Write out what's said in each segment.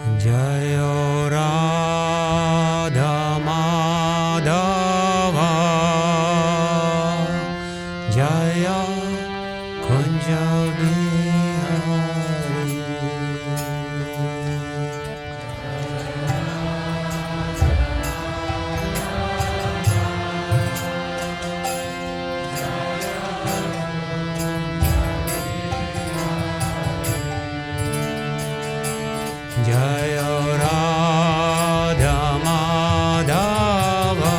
Jayo Radha Madhava Jaya Kunja Bihari. Jaya Radha Madhava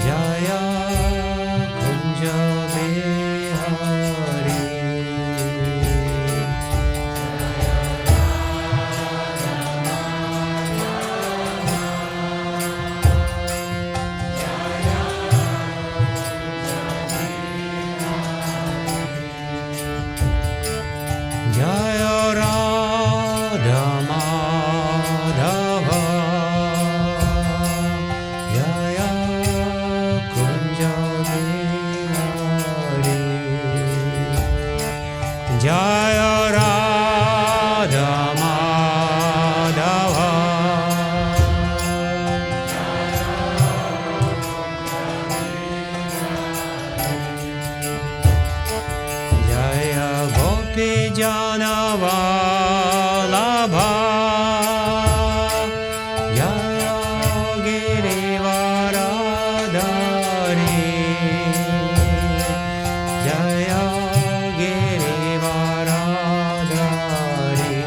Jaya Kunja Bihari. Jaya Radha Madhava Jaya Kunja Bihari. Jaya Radha Madhava Jaya Gopi Jana Vallabha Jaya Girivaradhari. Jaya Girivaradhari.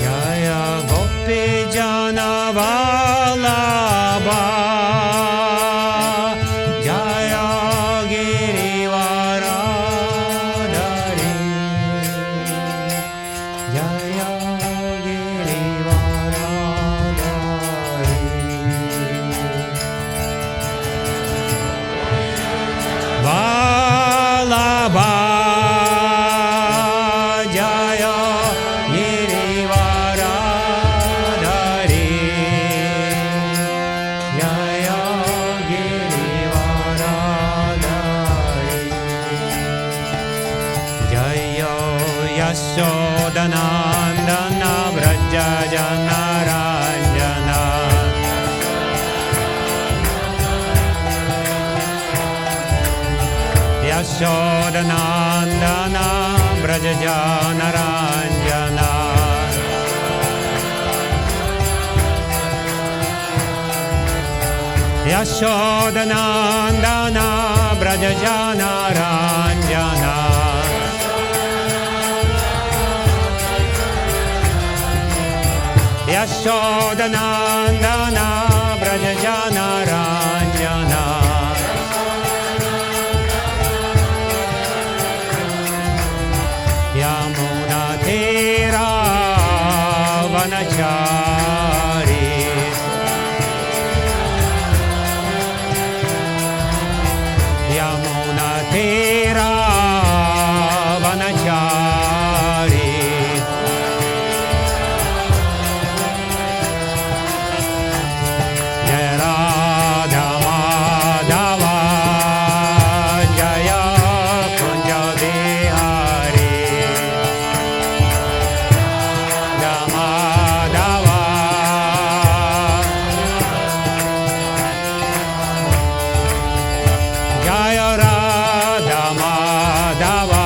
Jaya Gopi Jana Vallabha Jaya Girivaradhari. Jaya Girivaradhari. Vallabha Jaya Girivaradhari. Jaya Girivaradhari. Jaya Yashodanandana Vraja Janaranjana. Yashodanandana Vraja Janaranjana. Yashodanandana Vraja Janaranjana. Yashodanandana Vraja Janaranjana. Yamuna Tira Vanachari. Yamuna Tira Vanachari. Jaya Radha Madhava Jaya Kunja Bihari. Madhava Jaya Radha Madhava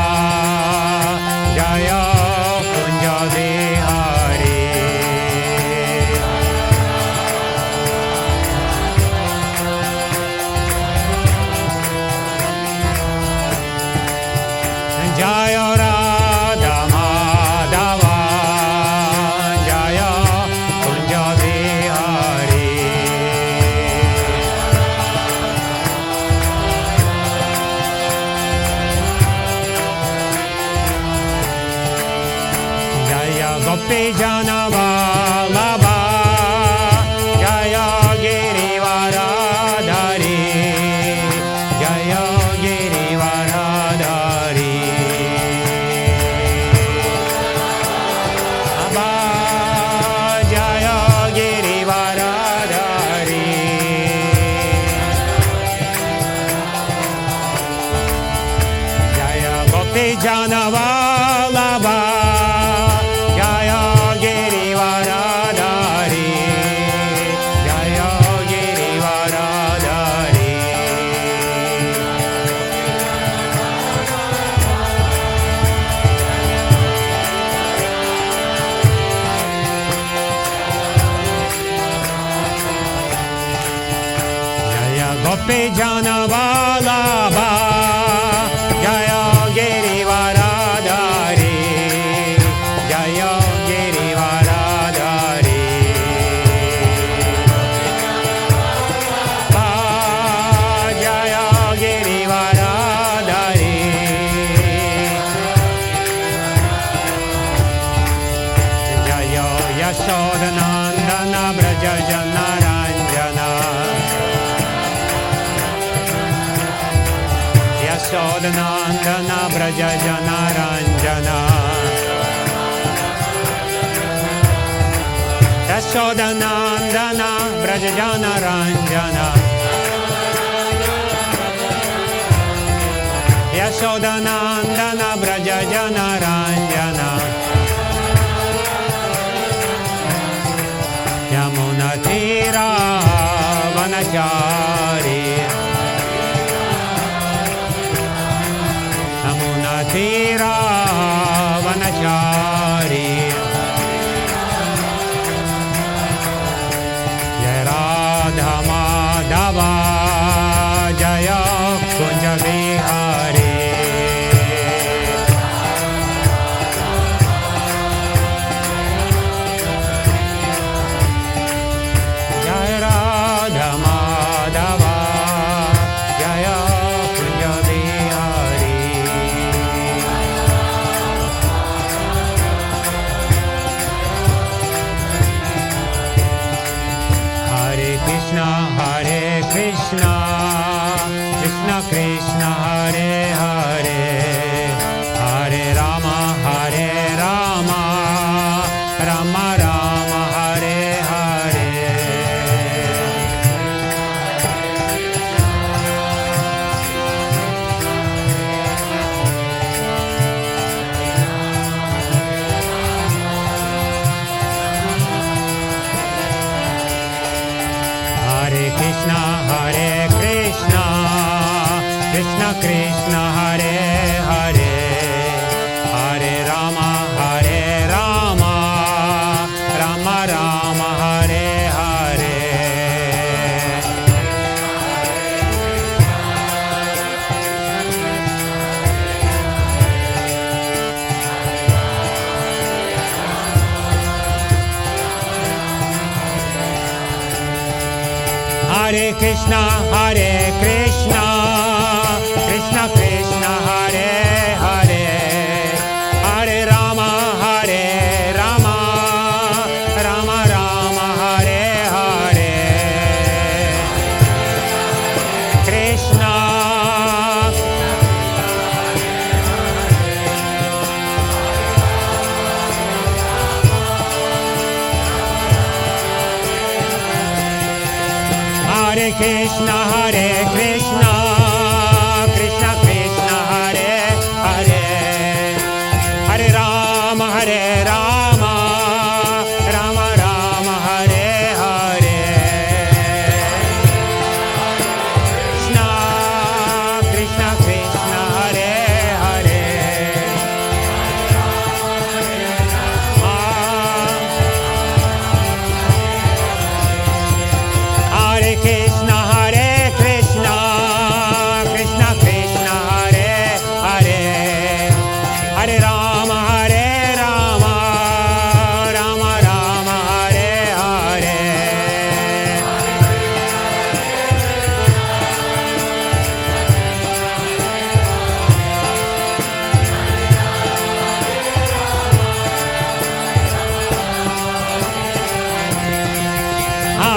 Jaya Kunja Bihari. Jaya Radha Madhava Jaya Kunja Bihari. Jaya Gopi Jana Vallabha Jaya Girivaradhari. Janavallabha Jaya Girivaradhari Jaya Girivaradhari Jaya Gopi Janavallabha Jaya Girivaradhari Jaya Girivaradhari Jaya Girivaradhari Jaya Yashodanandana Braja Janaranjana Yashodanandana Braja Janaranjana Yashodanandana Braja Janaranjana Yashodanandana Braja Janaranjana Yamuna Tira Vanachari Yamuna Tira Vanachari Jaya Radha Madhava Jaya Kunja Vihari Jaya Radha Madhava Jaya Kunja Vihari Hare Krishna Krishna Krishna Hare Hare Hare Rama Rama Rama Hare Hare Hare Krishna Krishna Krishna Hare Hare Hare Rama Rama Rama Hare Hare Hare Krishna Krishna Krishna Hare Hare Hare Rama Rama Rama Hare Hare Krishna Hare Krishna Krishna Krishna Hare Hare Hare Rama Rama Rama Hare Hare Krishna Hare Hare Hare Krishna Krishna Hare Hare Hare Rama Rama Rama Hare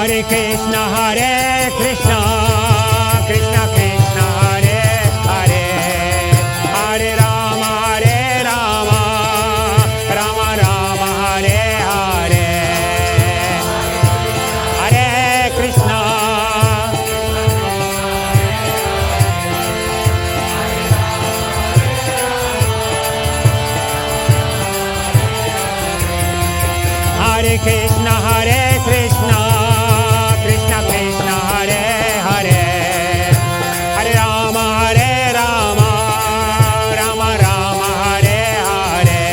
Hare Hare Krishna Krishna Hare Hare Hare Rama Rama Rama Hare Hare Hare Krishna Krishna, Krishna Krishna, Hare Hare, Hare Rama, Rama Rama, Hare Hare.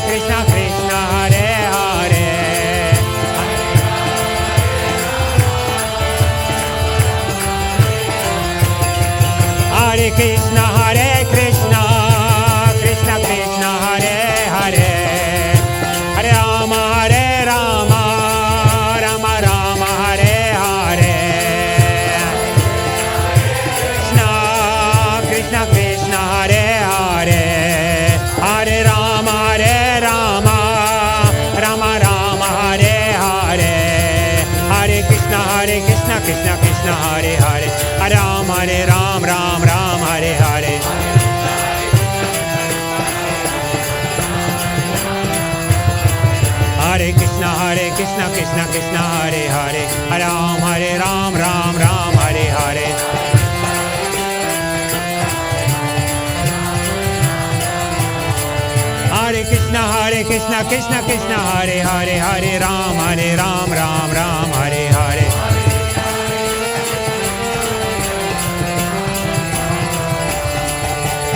Krishna, Krishna, Hare Hare. Hare Krishna, Krishna Krishna, Hare Hare, Hare Rama, Rama Rama, Hare Hare. Krishna, Krishna, Hare Hare, Hare Rama, Rama Rama, Hare Hare. Hare Krishna, Krishna Krishna, Hare Hare, Hare Rama, Ram Ram, Hare Hare. Hare Krishna, Krishna Krishna, Hare Hare, Hare Ram, Ram Hare Hare. Hare Krishna, Krishna Hare Hare, Hare Ram, Ram Hare Hare.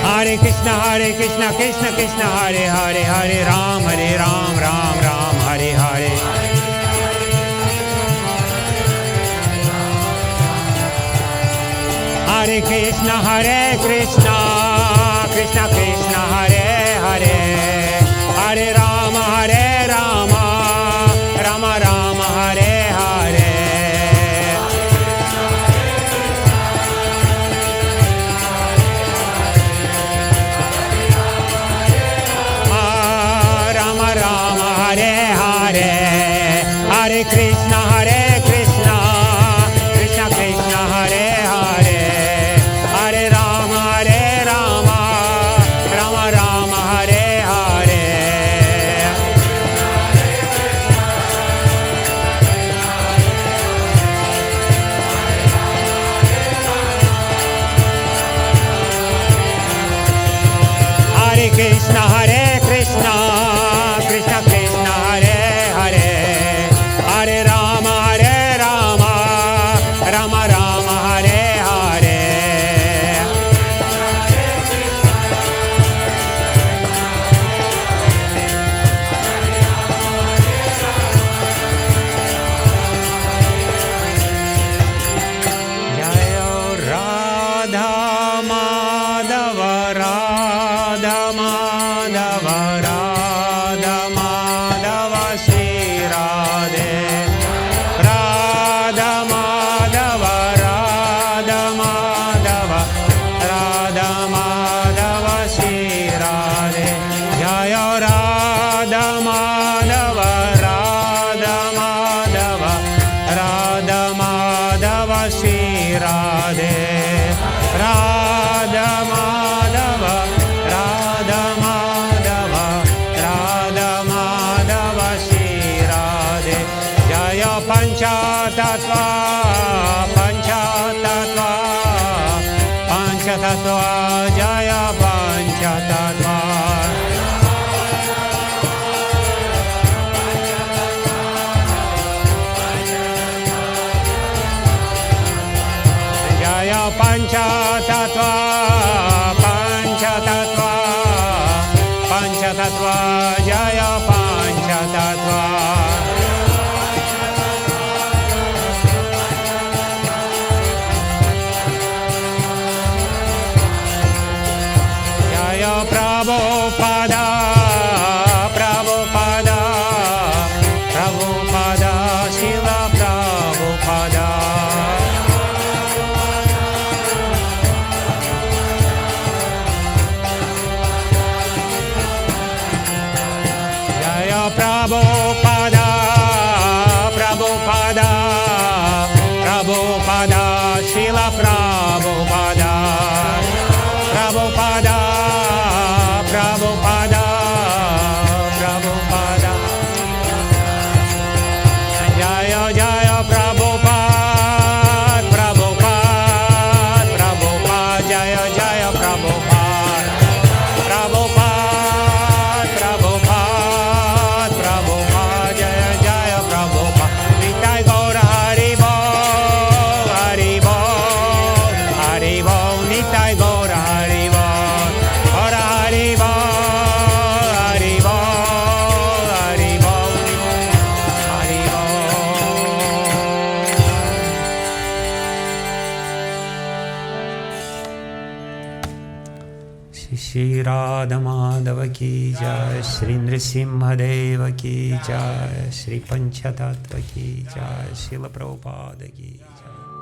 Hare Krishna, Krishna Hare Hare, Hare Ram, Ram Hare Hare. Hare Krishna, Krishna Krishna, Hare Hare, Hare Rama, Rama Hare Hare. Rama Hare Hare, Hare Krishna, Krishna Krishna, Hare Hare, Hare Rama, Rama Hare Hare. Hare Krishna, Krishna Krishna, Hare Hare, Hare Rama, Rama Hare Hare. Jaya Radha Madhava, Radha Madhava, Radha Madhava, Shri Radhe. Radha Madhava, Radha Madhava, Radha Madhava, Shri Radhe. Jaya Radha Madhava, Radha Madhava, Radha Madhava, Shri Radhe. Radha Madhava, Radha Madhava, Radha Madhava, Shri Radhe. Jaya Panchatattva, Panchatattva, Jaya Panchatattva. Jaya Panchatattva, Panchatattva, Jaya Panchatattva. Jaya Prabhupada, Srila Prabhupada. Jaya Prabhupada, Srila Prabhupada. Prabhupada. Jaya Jaya Prabhupada, Jaya Jaya Prabhupada, Shri Radha Madhav की जय, श्री नृसिंहदेव की जय, श्री पंचतत्व की जय, शिल प्रभुपाद की जय।